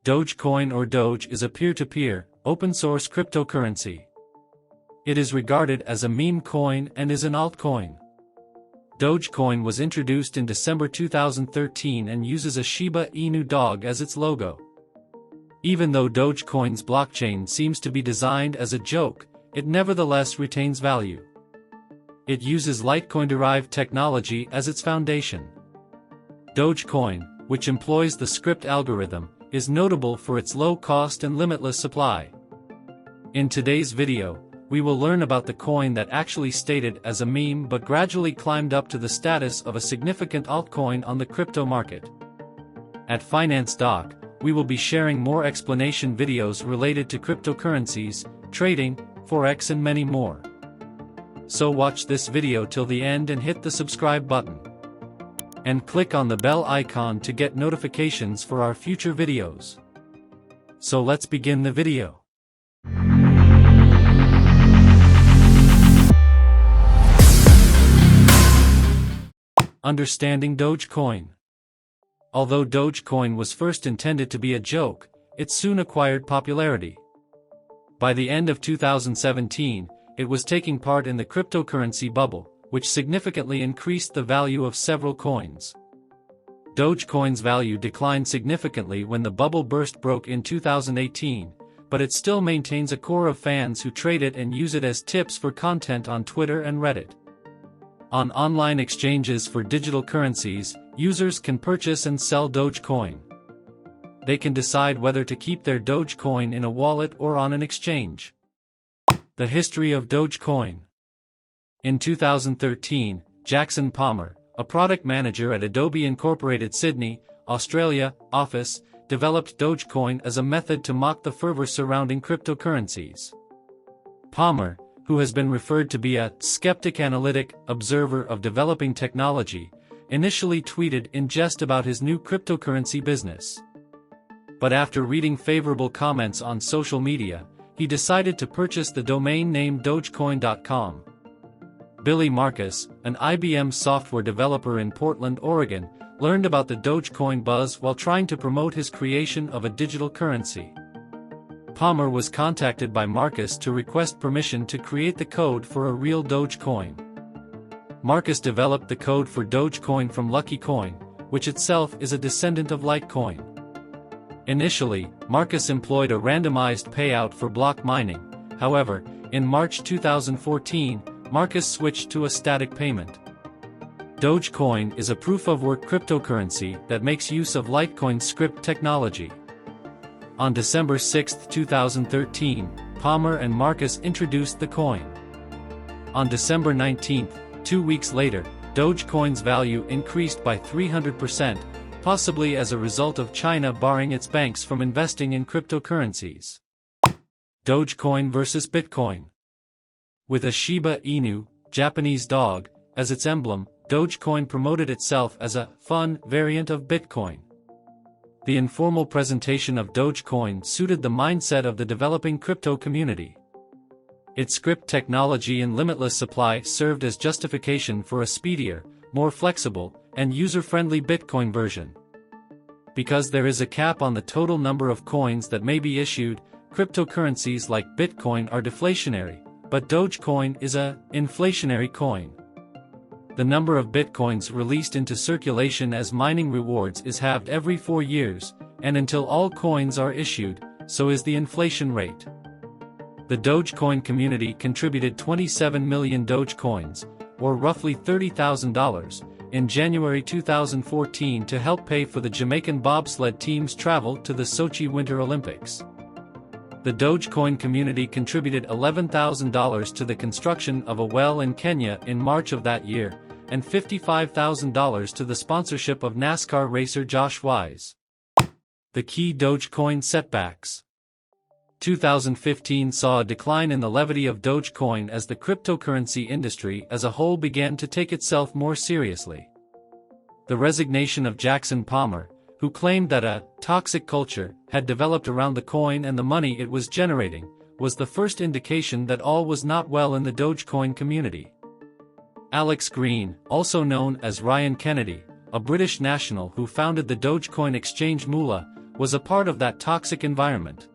Dogecoin or Doge is a peer-to-peer, open-source cryptocurrency. It is regarded as a meme coin and is an altcoin. Dogecoin was introduced in December 2013 and uses a Shiba Inu dog as its logo. Even though Dogecoin's blockchain seems to be designed as a joke, it nevertheless retains value. It uses Litecoin-derived technology as its foundation. Dogecoin, which employs the scrypt algorithm, is notable for its low cost and limitless supply. In today's video, we will learn about the coin that actually started as a meme but gradually climbed up to the status of a significant altcoin on the crypto market. At Finance Doc, we will be sharing more explanation videos related to cryptocurrencies, trading, forex and many more. So watch this video till the end and hit the subscribe button. And click on the bell icon to get notifications for our future videos. So let's begin the video. Understanding Dogecoin. Although Dogecoin was first intended to be a joke, it soon acquired popularity. By the end of 2017, it was taking part in the cryptocurrency bubble, which significantly increased the value of several coins. Dogecoin's value declined significantly when the bubble broke in 2018, but it still maintains a core of fans who trade it and use it as tips for content on Twitter and Reddit. On online exchanges for digital currencies, users can purchase and sell Dogecoin. They can decide whether to keep their Dogecoin in a wallet or on an exchange. The history of Dogecoin. In 2013, Jackson Palmer, a product manager at Adobe Incorporated Sydney, Australia, office, developed Dogecoin as a method to mock the fervor surrounding cryptocurrencies. Palmer, who has been referred to be a skeptic analytic observer of developing technology, initially tweeted in jest about his new cryptocurrency business. But after reading favorable comments on social media, he decided to purchase the domain name Dogecoin.com. Billy Marcus, an IBM software developer in Portland, Oregon, learned about the Dogecoin buzz while trying to promote his creation of a digital currency. Palmer was contacted by Marcus to request permission to create the code for a real Dogecoin. Marcus developed the code for Dogecoin from Lucky Coin, which itself is a descendant of Litecoin. Initially, Marcus employed a randomized payout for block mining. However, in March 2014, Marcus switched to a static payment. Dogecoin is a proof-of-work cryptocurrency that makes use of Litecoin scrypt technology. On December 6, 2013, Palmer and Marcus introduced the coin. On December 19, 2 weeks later, Dogecoin's value increased by 300%, possibly as a result of China barring its banks from investing in cryptocurrencies. Dogecoin versus Bitcoin. With a Shiba Inu, Japanese dog, as its emblem, Dogecoin promoted itself as a fun variant of Bitcoin. The informal presentation of Dogecoin suited the mindset of the developing crypto community. Its scrypt technology and limitless supply served as justification for a speedier, more flexible, and user-friendly Bitcoin version. Because there is a cap on the total number of coins that may be issued, cryptocurrencies like Bitcoin are deflationary, but Dogecoin is an inflationary coin. The number of Bitcoins released into circulation as mining rewards is halved every 4 years, and until all coins are issued, so is the inflation rate. The Dogecoin community contributed 27 million Dogecoins, or roughly $30,000, in January 2014 to help pay for the Jamaican bobsled team's travel to the Sochi Winter Olympics. The Dogecoin community contributed $11,000 to the construction of a well in Kenya in March of that year, and $55,000 to the sponsorship of NASCAR racer Josh Wise. The key Dogecoin setbacks. 2015 saw a decline in the levity of Dogecoin as the cryptocurrency industry as a whole began to take itself more seriously. The resignation of Jackson Palmer, who claimed that a toxic culture had developed around the coin and the money it was generating, was the first indication that all was not well in the Dogecoin community. Alex Green, also known as Ryan Kennedy, a British national who founded the Dogecoin exchange Moolah, was a part of that toxic environment.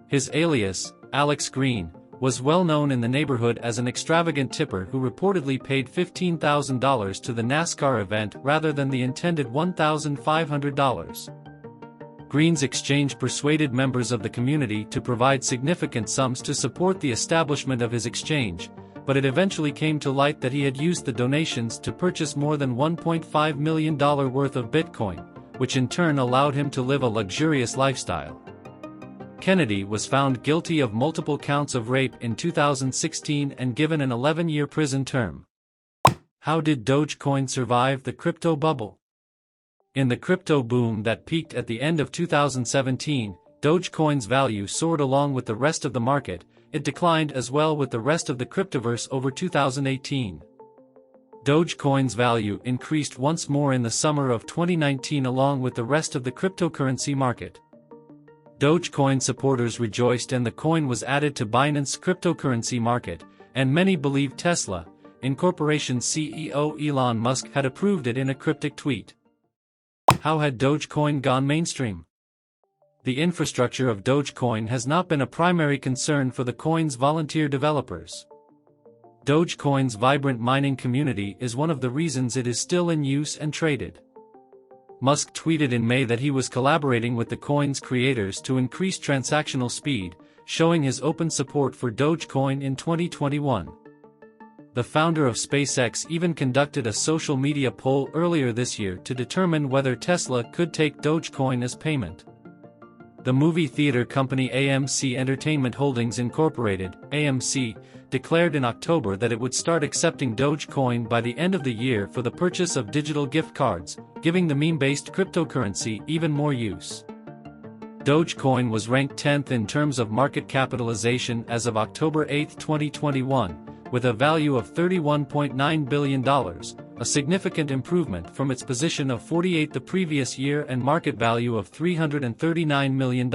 His alias, Alex Green, was well known in the neighborhood as an extravagant tipper who reportedly paid $15,000 to the NASCAR event rather than the intended $1,500. Green's exchange persuaded members of the community to provide significant sums to support the establishment of his exchange, but it eventually came to light that he had used the donations to purchase more than $1.5 million worth of Bitcoin, which in turn allowed him to live a luxurious lifestyle. Kennedy was found guilty of multiple counts of rape in 2016 and given an 11-year prison term. How did Dogecoin survive the crypto bubble? In the crypto boom that peaked at the end of 2017, Dogecoin's value soared along with the rest of the market. It declined as well with the rest of the cryptoverse over 2018. Dogecoin's value increased once more in the summer of 2019 along with the rest of the cryptocurrency market. Dogecoin supporters rejoiced and the coin was added to Binance's cryptocurrency market, and many believe Tesla, Incorporation's CEO Elon Musk had approved it in a cryptic tweet. How had Dogecoin gone mainstream? The infrastructure of Dogecoin has not been a primary concern for the coin's volunteer developers. Dogecoin's vibrant mining community is one of the reasons it is still in use and traded. Musk tweeted in May that he was collaborating with the coin's creators to increase transactional speed, showing his open support for Dogecoin in 2021. The founder of SpaceX even conducted a social media poll earlier this year to determine whether Tesla could take Dogecoin as payment. The movie theater company AMC Entertainment Holdings Incorporated, AMC, declared in October that it would start accepting Dogecoin by the end of the year for the purchase of digital gift cards, giving the meme-based cryptocurrency even more use. Dogecoin was ranked 10th in terms of market capitalization as of October 8, 2021, with a value of $31.9 billion, a significant improvement from its position of 48th the previous year and market value of $339 million.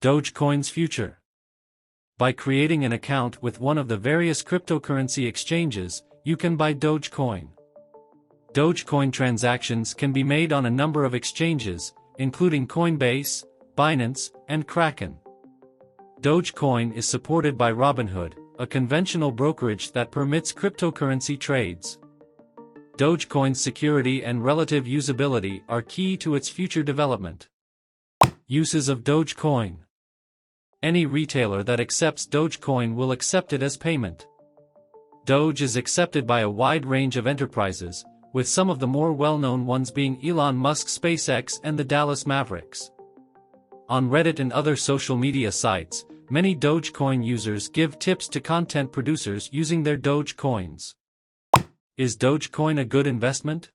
Dogecoin's future. By creating an account with one of the various cryptocurrency exchanges, you can buy Dogecoin. Dogecoin transactions can be made on a number of exchanges, including Coinbase, Binance, and Kraken. Dogecoin is supported by Robinhood, a conventional brokerage that permits cryptocurrency trades. Dogecoin's security and relative usability are key to its future development. Uses of Dogecoin. Any retailer that accepts Dogecoin will accept it as payment. Doge is accepted by a wide range of enterprises, with some of the more well-known ones being Elon Musk's SpaceX and the Dallas Mavericks. On Reddit and other social media sites, many Dogecoin users give tips to content producers using their Dogecoins. Is Dogecoin a good investment?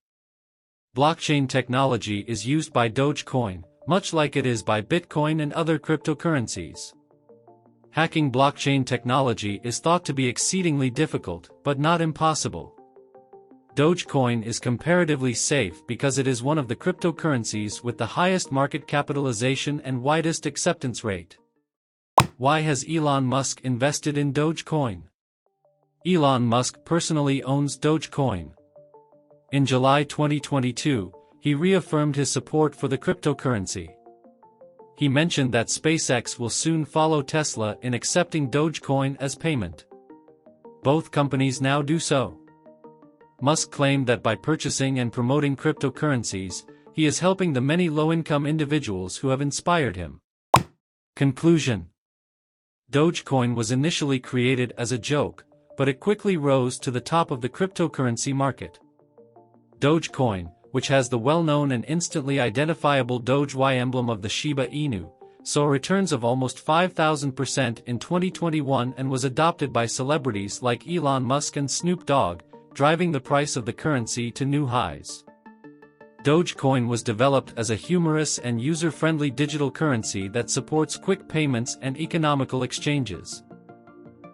Blockchain technology is used by Dogecoin, much like it is by Bitcoin and other cryptocurrencies. Hacking blockchain technology is thought to be exceedingly difficult, but not impossible. Dogecoin is comparatively safe because it is one of the cryptocurrencies with the highest market capitalization and widest acceptance rate. Why has Elon Musk invested in Dogecoin? Elon Musk personally owns Dogecoin. In July 2022, he reaffirmed his support for the cryptocurrency. He mentioned that SpaceX will soon follow Tesla in accepting Dogecoin as payment. Both companies now do so. Musk claimed that by purchasing and promoting cryptocurrencies, he is helping the many low-income individuals who have inspired him. Conclusion. Dogecoin was initially created as a joke, but it quickly rose to the top of the cryptocurrency market. Dogecoin, which has the well-known and instantly identifiable Doge Y emblem of the Shiba Inu, saw returns of almost 5,000% in 2021 and was adopted by celebrities like Elon Musk and Snoop Dogg, driving the price of the currency to new highs. Dogecoin was developed as a humorous and user-friendly digital currency that supports quick payments and economical exchanges.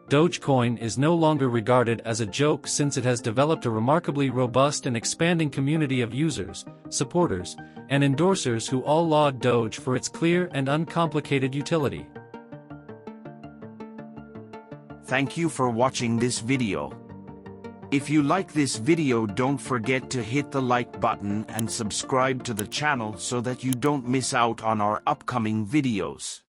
Dogecoin is no longer regarded as a joke since it has developed a remarkably robust and expanding community of users, supporters, and endorsers who all laud Doge for its clear and uncomplicated utility. Thank you for watching this video. If you like this video, don't forget to hit the like button and subscribe to the channel so that you don't miss out on our upcoming videos.